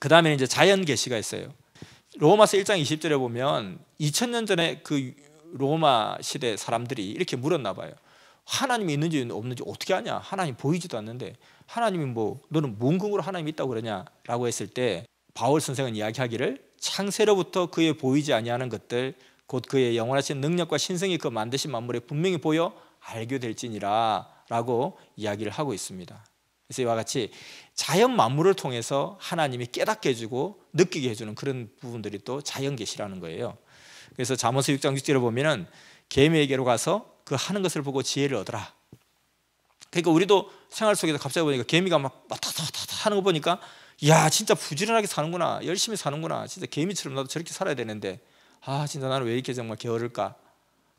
그 다음에 이제 자연 계시가 있어요. 로마서 1장 20절에 보면 2000년 전에 그 로마 시대 사람들이 이렇게 물었나 봐요. 하나님이 있는지 없는지 어떻게 아냐? 하나님 보이지도 않는데 하나님이 뭐 너는 뭔 근거로 하나님이 있다고 그러냐? 라고 했을 때 바울 선생은 이야기하기를 창세로부터 그의 보이지 아니하는 것들 곧 그의 영원하신 능력과 신성이 그 만드신 만물에 분명히 보여 알게 될지니라 라고 이야기를 하고 있습니다. 그래서 이와 같이 자연 만물을 통해서 하나님이 깨닫게 해주고 느끼게 해주는 그런 부분들이 또 자연 계시라는 거예요. 그래서 잠언서 6장 6절에 보면은 개미에게로 가서 그 하는 것을 보고 지혜를 얻어라. 그러니까 우리도 생활 속에서 갑자기 보니까 개미가 막 타타타타 하는 거 보니까 야 진짜 부지런하게 사는구나, 열심히 사는구나, 진짜 개미처럼 나도 저렇게 살아야 되는데 아 진짜 나는 왜 이렇게 정말 게으를까.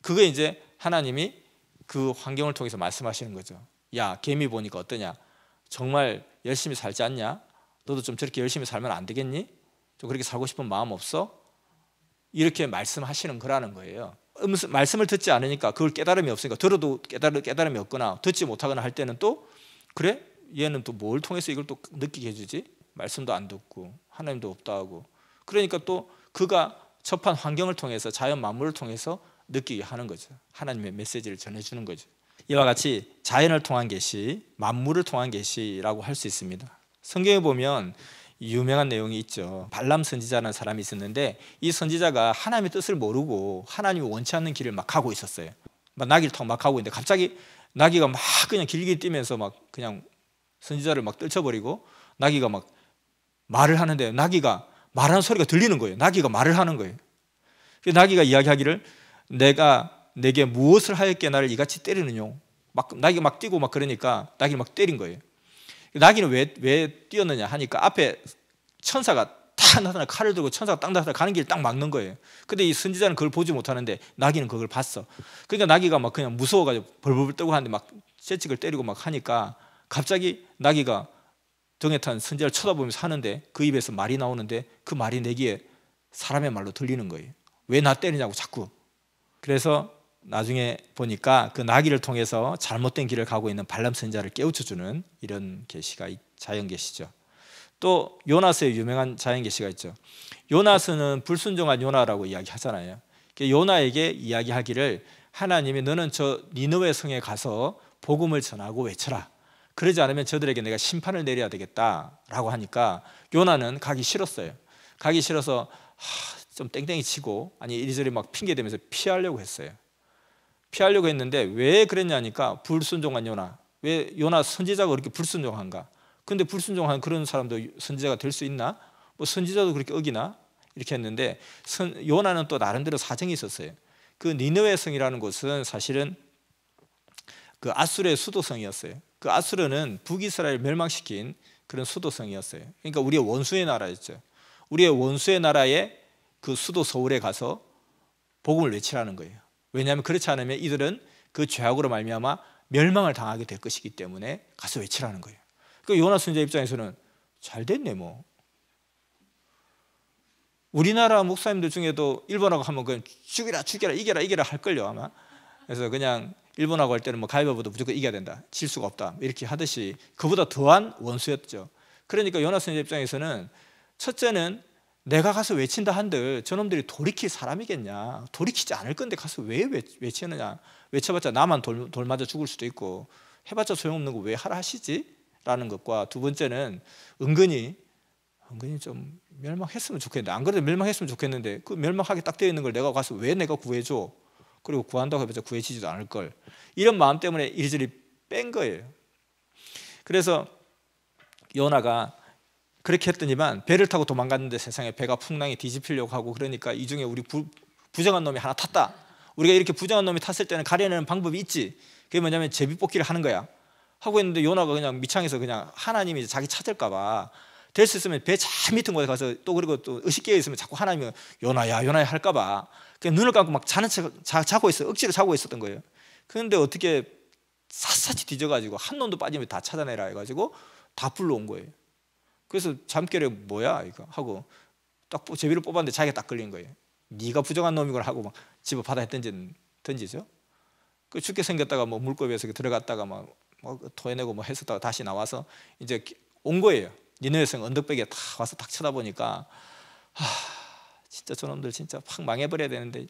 그게 이제 하나님이 그 환경을 통해서 말씀하시는 거죠. 야 개미 보니까 어떠냐, 정말 열심히 살지 않냐, 너도 좀 저렇게 열심히 살면 안 되겠니, 좀 그렇게 살고 싶은 마음 없어, 이렇게 말씀하시는 거라는 거예요. 말씀을 듣지 않으니까 그걸 깨달음이 없으니까, 들어도 깨달음이 없거나 듣지 못하거나 할 때는 또 그래? 얘는 또 뭘 통해서 이걸 또 느끼게 해주지? 말씀도 안 듣고 하나님도 없다 하고. 그러니까 또 그가 접한 환경을 통해서 자연 만물을 통해서 느끼게 하는 거죠. 하나님의 메시지를 전해주는 거죠. 이와 같이 자연을 통한 계시, 만물을 통한 계시라고 할 수 있습니다. 성경에 보면 유명한 내용이 있죠. 발람 선지자라는 사람이 있었는데 이 선지자가 하나님의 뜻을 모르고 하나님이 원치 않는 길을 막 가고 있었어요. 막 나귀를 타고 막 가고 있는데 갑자기 나귀가 막 그냥 길게 뛰면서 막 그냥 선지자를 막 떨쳐버리고, 나귀가 막 말을 하는데 나귀가 말하는 소리가 들리는 거예요. 나귀가 말을 하는 거예요. 나귀가 이야기하기를 내가 내게 무엇을 하였기에 나를 이같이 때리느냐. 막 나귀가 막 뛰고 막 그러니까 나귀를 막 때린 거예요. 나귀는 왜 뛰었느냐 하니까 앞에 천사가 딱 나타나 칼을 들고 천사가 딱 나타나 가는 길을 딱 막는 거예요. 근데 이 선지자는 그걸 보지 못하는데 나귀는 그걸 봤어. 그러니까 나귀가 막 그냥 무서워가지고 벌벌 떨고 하는데 막 채찍을 때리고 막 하니까 갑자기 나귀가 등에 탄 선지자를 쳐다보면서 하는데 그 입에서 말이 나오는데 그 말이 내 귀에 사람의 말로 들리는 거예요. 왜 나 때리냐고 자꾸. 그래서 나중에 보니까 그 나귀를 통해서 잘못된 길을 가고 있는 발람 선지자를 깨우쳐주는 이런 계시가 자연 계시죠. 또 요나스의 유명한 자연 계시가 있죠. 요나스는 불순종한 요나라고 이야기하잖아요. 요나에게 이야기하기를 하나님이 너는 저 니느웨 성에 가서 복음을 전하고 외쳐라. 그러지 않으면 저들에게 내가 심판을 내려야 되겠다라고 하니까 요나는 가기 싫었어요. 가기 싫어서 좀 땡땡이 치고 아니 이리저리 막 핑계대면서 피하려고 했어요. 피하려고 했는데 왜 그랬냐니까 불순종한 요나. 왜 요나 선지자가 그렇게 불순종한가? 근데 불순종한 그런 사람도 선지자가 될 수 있나? 뭐 선지자도 그렇게 어기나? 이렇게 했는데 요나는 또 나름대로 사정이 있었어요. 그 니느웨 성이라는 곳은 사실은 그 아수르의 수도성이었어요. 그 아수르는 북이스라엘 멸망시킨 그런 수도성이었어요. 그러니까 우리의 원수의 나라였죠. 우리의 원수의 나라의 그 수도 서울에 가서 복음을 외치라는 거예요. 왜냐하면 그렇지 않으면 이들은 그 죄악으로 말미암아 멸망을 당하게 될 것이기 때문에 가서 외치라는 거예요. 그 요나 선지자 입장에서는 잘 됐네 뭐. 우리나라 목사님들 중에도 일본하고 하면 그냥 죽이라 이겨라 할걸요 아마. 그래서 그냥 일본하고 할 때는 뭐 가위바위보도 무조건 이겨야 된다, 질 수가 없다 이렇게 하듯이 그보다 더한 원수였죠. 그러니까 요나 선지자 입장에서는 첫째는 내가 가서 외친다 한들 저놈들이 돌이킬 사람이겠냐, 돌이키지 않을 건데 가서 왜 외치느냐, 외쳐봤자 나만 돌 맞아 죽을 수도 있고 해봤자 소용없는 거 왜 하라 하시지? 라는 것과 두 번째는 은근히 좀 멸망했으면 좋겠는데, 안 그래도 멸망했으면 좋겠는데 그 멸망하게 딱 되어 있는 걸 내가 가서 왜 내가 구해줘, 그리고 구한다고 해봤자 구해지지도 않을 걸, 이런 마음 때문에 이리저리 뺀 거예요. 그래서 요나가 그렇게 했더니만 배를 타고 도망갔는데 세상에 배가 풍랑에 뒤집히려고 하고, 그러니까 이 중에 우리 부정한 놈이 하나 탔다. 우리가 이렇게 부정한 놈이 탔을 때는 가려내는 방법이 있지. 그게 뭐냐면 제비뽑기를 하는 거야. 하고 있는데 요나가 그냥 미창에서 그냥 하나님이 자기 찾을까 봐 될 수 있으면 배 잘 밑은 곳에 가서 또 그리고 또 의식깨어 있으면 자꾸 하나님이 요나야 할까 봐 그냥 눈을 감고 막 자는 척 자고 있어, 억지로 자고 있었던 거예요. 그런데 어떻게 샅샅이 뒤져가지고 한 놈도 빠지면 다 찾아내라 해가지고 다 불러온 거예요. 그래서 잠결에 뭐야 이거 하고 딱 제비를 뽑았는데 자기가 딱 걸린 거예요. 네가 부정한 놈이걸 하고 막 집어 바다에 던지죠. 그 죽게 생겼다가 뭐 물고기에서 들어갔다가 막 토해내고 뭐 했었다가 다시 나와서 이제 온 거예요. 니느웨 성 언덕배기에 다 와서 딱 쳐다보니까 진짜 저놈들 진짜 확 망해버려야 되는데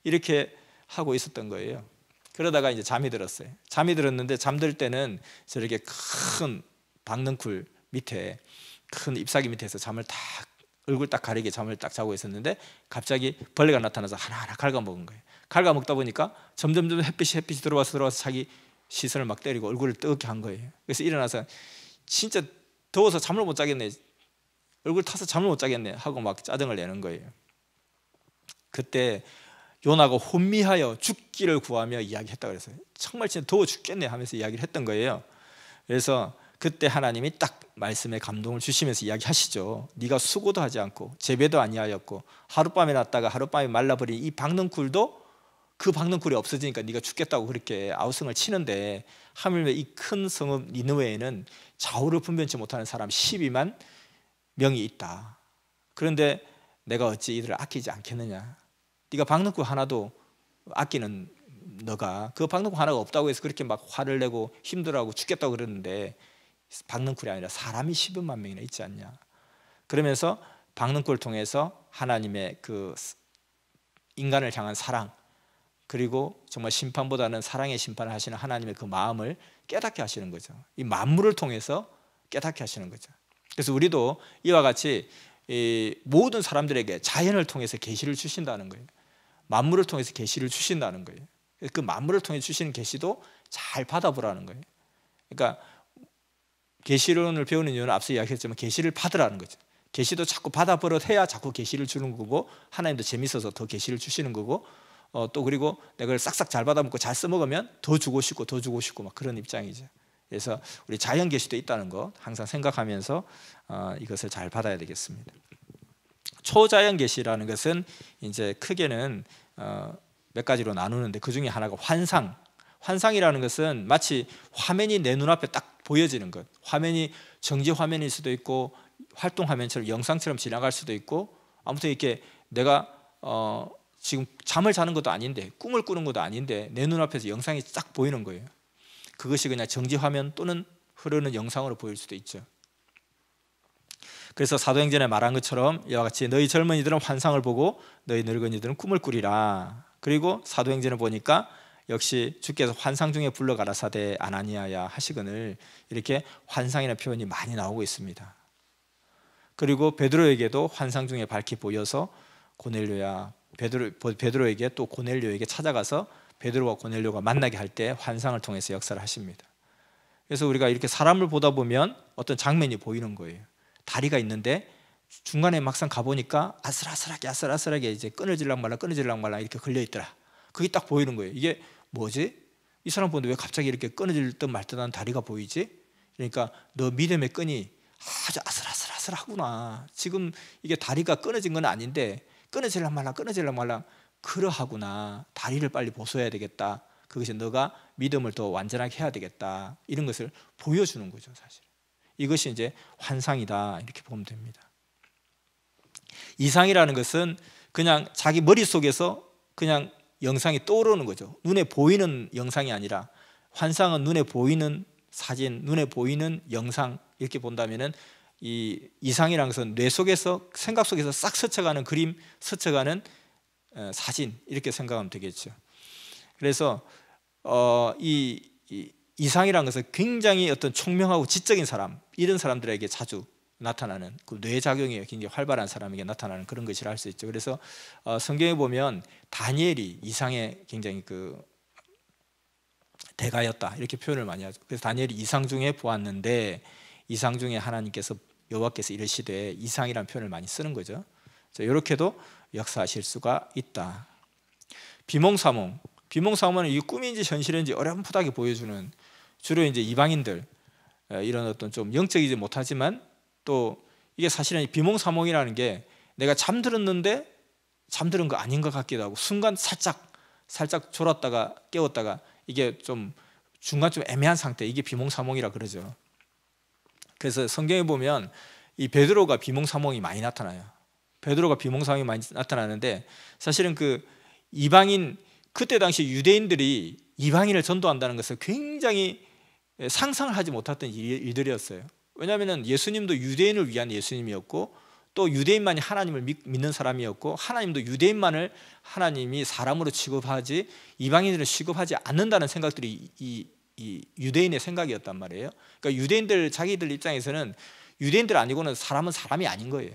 이렇게 하고 있었던 거예요. 그러다가 이제 잠이 들었어요. 잠이 들었는데 잠들 때는 저렇게 큰 박넝쿨 밑에, 큰 잎사귀 밑에서 잠을 딱, 얼굴 딱 가리게 잠을 딱 자고 있었는데 갑자기 벌레가 나타나서 하나하나 갉아먹은 거예요. 갉아먹다 보니까 점점점 햇빛이 들어와서 자기 시선을 막 때리고 얼굴을 뜨겁게 한 거예요. 그래서 일어나서 진짜 더워서 잠을 못 자겠네, 얼굴 타서 잠을 못 자겠네 하고 막 짜증을 내는 거예요. 그때 요나가 혼미하여 죽기를 구하며 이야기했다고 그랬어요. 정말 진짜 더워 죽겠네 하면서 이야기를 했던 거예요. 그래서 그때 하나님이 딱 말씀에 감동을 주시면서 이야기하시죠. 네가 수고도 하지 않고 재배도 아니하였고 하룻밤에 났다가 하룻밤에 말라버린 이 박넝쿨도 그 박넝쿨이 없어지니까 네가 죽겠다고 그렇게 아우성을 치는데, 하물며 이 큰 성읍 니느웨에는 좌우를 분변치 못하는 사람 12만 명이 있다. 그런데 내가 어찌 이들을 아끼지 않겠느냐. 네가 박넝쿨 하나도 아끼는 너가 그 박넝쿨 하나가 없다고 해서 그렇게 막 화를 내고 힘들어하고 죽겠다고 그러는데, 박넝쿨이 아니라 사람이 12만 명이나 있지 않냐. 그러면서 박넝쿨을 통해서 하나님의 그 인간을 향한 사랑, 그리고 정말 심판보다는 사랑의 심판을 하시는 하나님의 그 마음을 깨닫게 하시는 거죠. 이 만물을 통해서 깨닫게 하시는 거죠. 그래서 우리도 이와 같이 이 모든 사람들에게 자연을 통해서 계시를 주신다는 거예요. 만물을 통해서 계시를 주신다는 거예요. 그 만물을 통해 주시는 계시도 잘 받아보라는 거예요. 그러니까 계시론을 배우는 이유는 앞서 이야기했지만 계시를 받으라는 거죠. 계시도 자꾸 받아버릇해야 자꾸 계시를 주는 거고, 하나님도 재밌어서 더 계시를 주시는 거고, 또 그리고 내가 그걸 싹싹 잘 받아먹고 잘 써먹으면 더 주고 싶고 더 주고 싶고 막 그런 입장이죠. 그래서 우리 자연 계시도 있다는 거 항상 생각하면서 이것을 잘 받아야 되겠습니다. 초자연 계시라는 것은 이제 크게는 몇 가지로 나누는데, 그 중에 하나가 환상. 환상이라는 것은 마치 화면이 내 눈앞에 딱 보여지는 것. 화면이 정지 화면일 수도 있고 활동 화면처럼 영상처럼 지나갈 수도 있고, 아무튼 이렇게 내가 지금 잠을 자는 것도 아닌데 꿈을 꾸는 것도 아닌데 내 눈앞에서 영상이 딱 보이는 거예요. 그것이 그냥 정지 화면 또는 흐르는 영상으로 보일 수도 있죠. 그래서 사도행전에 말한 것처럼 이와 같이 너희 젊은이들은 환상을 보고 너희 늙은이들은 꿈을 꾸리라. 그리고 사도행전을 보니까 역시 주께서 환상 중에 불러 가라사대 아나니아야 하시거늘, 이렇게 환상이라는 표현이 많이 나오고 있습니다. 그리고 베드로에게도 환상 중에 밝히 보여서 고넬료야, 베드로에게 또 고넬료에게 찾아가서 베드로와 고넬료가 만나게 할 때 환상을 통해서 역사를 하십니다. 그래서 우리가 이렇게 사람을 보다 보면 어떤 장면이 보이는 거예요. 다리가 있는데 중간에 막상 가보니까 아슬아슬하게 이제 끊어질랑 말랑 이렇게 걸려있더라. 그게 딱 보이는 거예요. 이게 뭐지? 이 사람 보는데 왜 갑자기 이렇게 끊어질 듯 말 듯한 다리가 보이지? 그러니까 너 믿음의 끈이 아주 아슬아슬하구나. 지금 이게 다리가 끊어진 건 아닌데 끊어질랑 말랑 그러하구나. 다리를 빨리 보소해야 되겠다. 그것이 너가 믿음을 더 완전하게 해야 되겠다. 이런 것을 보여주는 거죠, 사실. 이것이 이제 환상이다, 이렇게 보면 됩니다. 이상이라는 것은 그냥 자기 머릿속에서 그냥 영상이 떠오르는 거죠. 눈에 보이는 영상이 아니라, 환상은 눈에 보이는 사진, 눈에 보이는 영상, 이렇게 본다면은 이 이상이라는 것은 뇌 속에서, 생각 속에서 싹 스쳐가는 그림, 스쳐가는 사진, 이렇게 생각하면 되겠죠. 그래서 이 이상이라는 것은 굉장히 어떤 총명하고 지적인 사람, 이런 사람들에게 자주 나타나는, 그 뇌작용이 굉장히 활발한 사람에게 나타나는 그런 것이라 할 수 있죠. 그래서 성경에 보면 다니엘이 이상에 굉장히 그 대가였다, 이렇게 표현을 많이 하죠. 그래서 다니엘이 이상 중에 보았는데, 이상 중에 하나님께서, 여호와께서 이르시되, 이상이라는 표현을 많이 쓰는 거죠. 이렇게도 역사하실 수가 있다. 비몽사몽. 비몽사몽은 이게 꿈인지 현실인지 어렴풋하게 보여주는, 주로 이제 이방인들, 이런 어떤 좀 영적이지 못하지만 또 이게 사실은 비몽사몽이라는 게 내가 잠들었는데 잠들은 거 아닌 것 같기도 하고, 순간 살짝 졸았다가 깨웠다가 이게 좀 중간쯤 애매한 상태, 이게 비몽사몽이라 그러죠. 그래서 성경에 보면 이 베드로가 비몽사몽이 많이 나타나요. 베드로가 비몽사몽이 많이 나타나는데, 사실은 그 이방인, 그때 당시 유대인들이 이방인을 전도한다는 것을 굉장히 상상을 하지 못했던 일들이었어요. 왜냐하면 예수님도 유대인을 위한 예수님이었고 또 유대인만이 하나님을 믿는 사람이었고 하나님도 유대인만을 하나님이 사람으로 취급하지 이방인들을 취급하지 않는다는 생각들이 이 유대인의 생각이었단 말이에요. 그러니까 유대인들 자기들 입장에서는 유대인들 아니고는 사람은 사람이 아닌 거예요.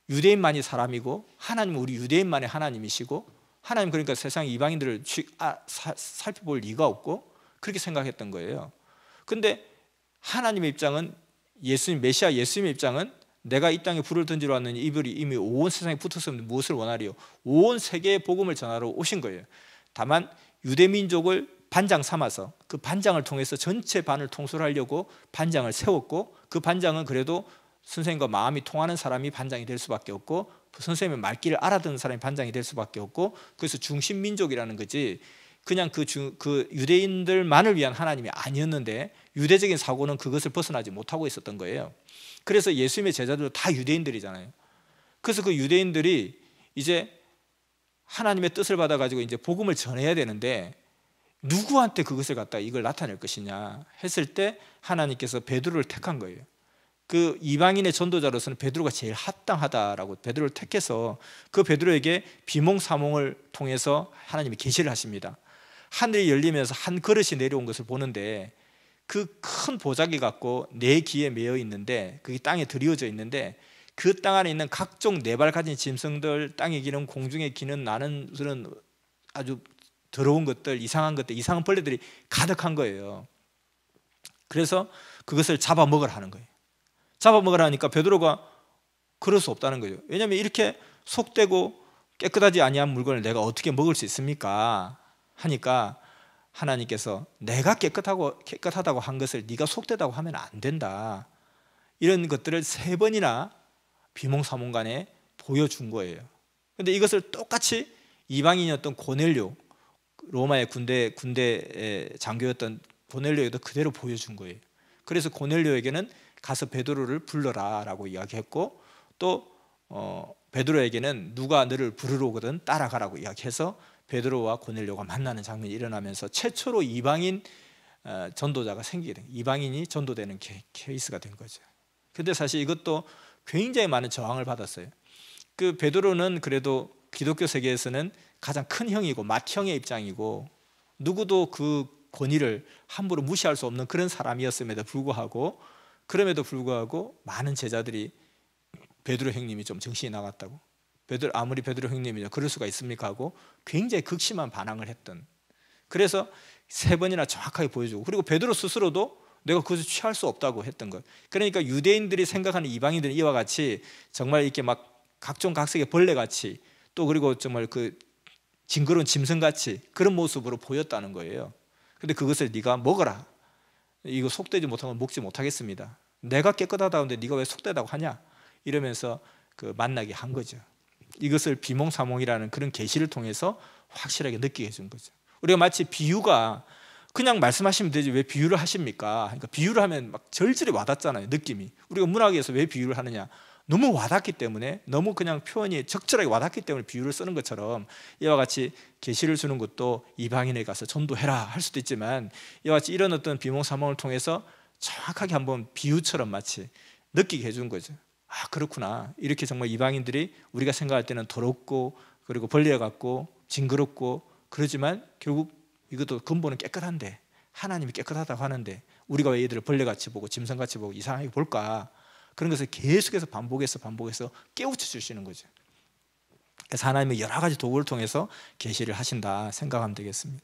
유대인만이 사람이고 하나님은 우리 유대인만의 하나님이시고 하나님 그러니까 세상 이방인들을 살펴볼 리가 없고 그렇게 생각했던 거예요. 근데 하나님의 입장은 예수님 메시아 예수님의 입장은 내가 이 땅에 불을 던지러 왔느니 이불이 이미 온 세상에 붙었으면 무엇을 원하리요? 온 세계에 복음을 전하러 오신 거예요. 다만 유대 민족을 반장 삼아서 그 반장을 통해서 전체 반을 통솔하려고 반장을 세웠고 그 반장은 그래도 선생님과 마음이 통하는 사람이 반장이 될 수밖에 없고 선생님의 말귀를 알아듣는 사람이 반장이 될 수밖에 없고 그래서 중심 민족이라는 거지 그냥 그 유대인들만을 위한 하나님이 아니었는데 유대적인 사고는 그것을 벗어나지 못하고 있었던 거예요. 그래서 예수님의 제자들도 다 유대인들이잖아요. 그래서 그 유대인들이 이제 하나님의 뜻을 받아가지고 이제 복음을 전해야 되는데 누구한테 그것을 갖다 이걸 나타낼 것이냐 했을 때 하나님께서 베드로를 택한 거예요. 그 이방인의 전도자로서는 베드로가 제일 합당하다라고 베드로를 택해서 그 베드로에게 비몽사몽을 통해서 하나님이 계시를 하십니다. 하늘이 열리면서 한 그릇이 내려온 것을 보는데 그 큰 보자기 갖고 네 기에 매여 있는데 그게 땅에 드리워져 있는데 그 땅 안에 있는 각종 네 발 가진 짐승들 땅에 기는 공중에 기는 나는 그런 아주 더러운 것들 이상한 것들 이상한 벌레들이 가득한 거예요. 그래서 그것을 잡아먹으라 하는 거예요. 잡아먹으라 하니까 베드로가 그럴 수 없다는 거죠. 왜냐하면 이렇게 속되고 깨끗하지 아니한 물건을 내가 어떻게 먹을 수 있습니까? 하니까 하나님께서 내가 깨끗하다고 한 것을 네가 속되다고 하면 안 된다. 이런 것들을 3번이나 비몽사몽간에 보여준 거예요. 그런데 이것을 똑같이 이방인이었던 고넬료 로마의 군대 장교였던 고넬료에도 그대로 보여준 거예요. 그래서 고넬료에게는 가서 베드로를 불러라라고 이야기했고 또 베드로에게는 누가 너를 부르러 오거든 따라가라고 이야기해서 베드로와 고넬료가 만나는 장면이 일어나면서 최초로 이방인 전도자가 생기게 된 이방인이 전도되는 케이스가 된 거죠. 근데 사실 이것도 굉장히 많은 저항을 받았어요. 그 베드로는 그래도 기독교 세계에서는 가장 큰 형이고 맏형의 입장이고 누구도 그 권위를 함부로 무시할 수 없는 그런 사람이었음에도 불구하고 많은 제자들이 베드로 형님이 좀 정신이 나갔다고 아무리 베드로 형님이냐 그럴 수가 있습니까 하고 굉장히 극심한 반항을 했던 그래서 3번이나 정확하게 보여주고 그리고 베드로 스스로도 내가 그것을 취할 수 없다고 했던 거예요. 그러니까 유대인들이 생각하는 이방인들은 이와 같이 정말 이렇게 막 각종 각색의 벌레같이 또 그리고 정말 그 징그러운 짐승같이 그런 모습으로 보였다는 거예요. 근데 그것을 네가 먹어라. 이거 속되지 못한 건 먹지 못하겠습니다. 내가 깨끗하다는데 네가 왜 속되다고 하냐? 이러면서 그 만나게 한 거죠. 이것을 비몽사몽이라는 그런 계시를 통해서 확실하게 느끼게 해준 거죠. 우리가 마치 비유가 그냥 말씀하시면 되지 왜 비유를 하십니까? 그러니까 비유를 하면 막 절절히 와닿잖아요. 느낌이. 우리가 문학에서 왜 비유를 하느냐? 너무 와닿기 때문에 너무 그냥 표현이 적절하게 와닿기 때문에 비유를 쓰는 것처럼 이와 같이 계시를 주는 것도 이방인에 가서 전도해라 할 수도 있지만 이와 같이 이런 어떤 비몽사몽을 통해서 정확하게 한번 비유처럼 마치 느끼게 해준 거죠. 아 그렇구나. 이렇게 정말 이방인들이 우리가 생각할 때는 더럽고 그리고 벌레 같고 징그럽고 그러지만 결국 이것도 근본은 깨끗한데 하나님이 깨끗하다고 하는데 우리가 왜 얘들을 벌레같이 보고 짐승같이 보고 이상하게 볼까? 그런 것을 계속해서 반복해서 깨우쳐 주시는 거죠. 그래서 하나님의 여러 가지 도구를 통해서 계시를 하신다 생각하면 되겠습니다.